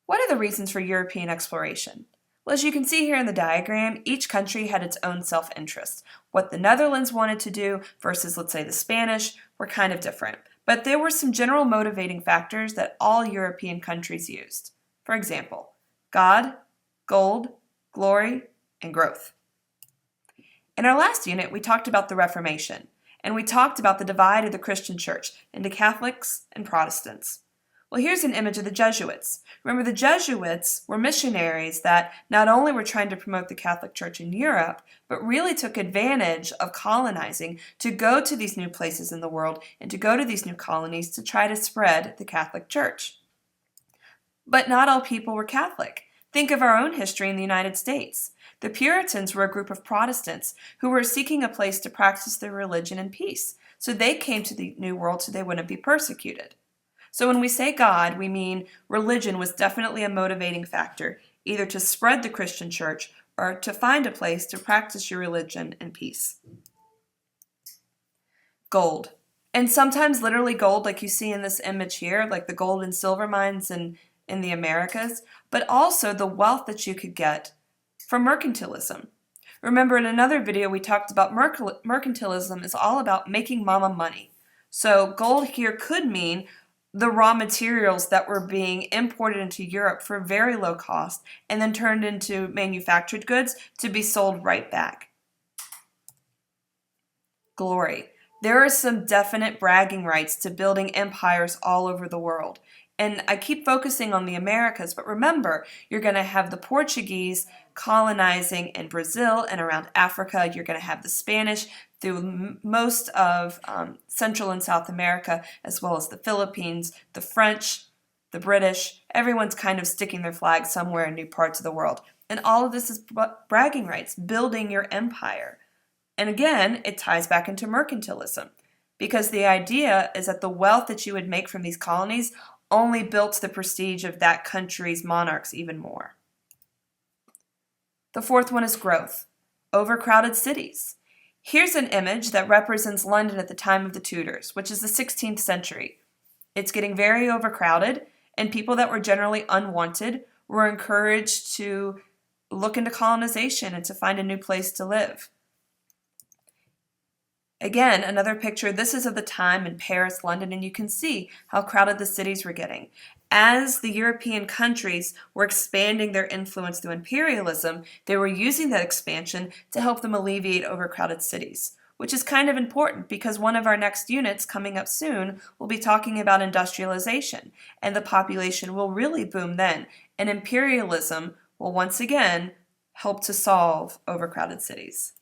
What are the reasons for European exploration? Well, as you can see here in the diagram, each country had its own self-interest. What the Netherlands wanted to do versus, let's say, the Spanish were kind of different. But there were some general motivating factors that all European countries used. For example, God, gold, glory, and growth. In our last unit, we talked about the Reformation, and we talked about the divide of the Christian church into Catholics and Protestants. Well, here's an image of the Jesuits. Remember, the Jesuits were missionaries that not only were trying to promote the Catholic Church in Europe, but really took advantage of colonizing to go to these new places in the world and to go to these new colonies to try to spread the Catholic Church. But not all people were Catholic. Think of our own history in the United States. The Puritans were a group of Protestants who were seeking a place to practice their religion in peace. So they came to the New World so they wouldn't be persecuted. So when we say God, we mean religion was definitely a motivating factor, either to spread the Christian church or to find a place to practice your religion in peace. Gold. And sometimes literally gold, like you see in this image here, like the gold and silver mines in the Americas, but also the wealth that you could get from mercantilism. Remember, in another video we talked about mercantilism is all about making mama money. So gold here could mean the raw materials that were being imported into Europe for very low cost and then turned into manufactured goods to be sold right back. Glory. There are some definite bragging rights to building empires all over the world. And I keep focusing on the Americas, but remember, you're going to have the Portuguese colonizing in Brazil and around Africa. You're going to have the Spanish through most of Central and South America, as well as the Philippines, the French, the British. Everyone's kind of sticking their flag somewhere in new parts of the world. And all of this is bragging rights, building your empire. And again, it ties back into mercantilism, because the idea is that the wealth that you would make from these colonies only built the prestige of that country's monarchs even more. The fourth one is growth. Overcrowded cities. Here's an image that represents London at the time of the Tudors, which is the 16th century. It's getting very overcrowded, and people that were generally unwanted were encouraged to look into colonization and to find a new place to live. Again, another picture, this is of the time in Paris, London, and you can see how crowded the cities were getting. As the European countries were expanding their influence through imperialism, they were using that expansion to help them alleviate overcrowded cities, which is kind of important because one of our next units coming up soon will be talking about industrialization, and the population will really boom then, and imperialism will once again help to solve overcrowded cities.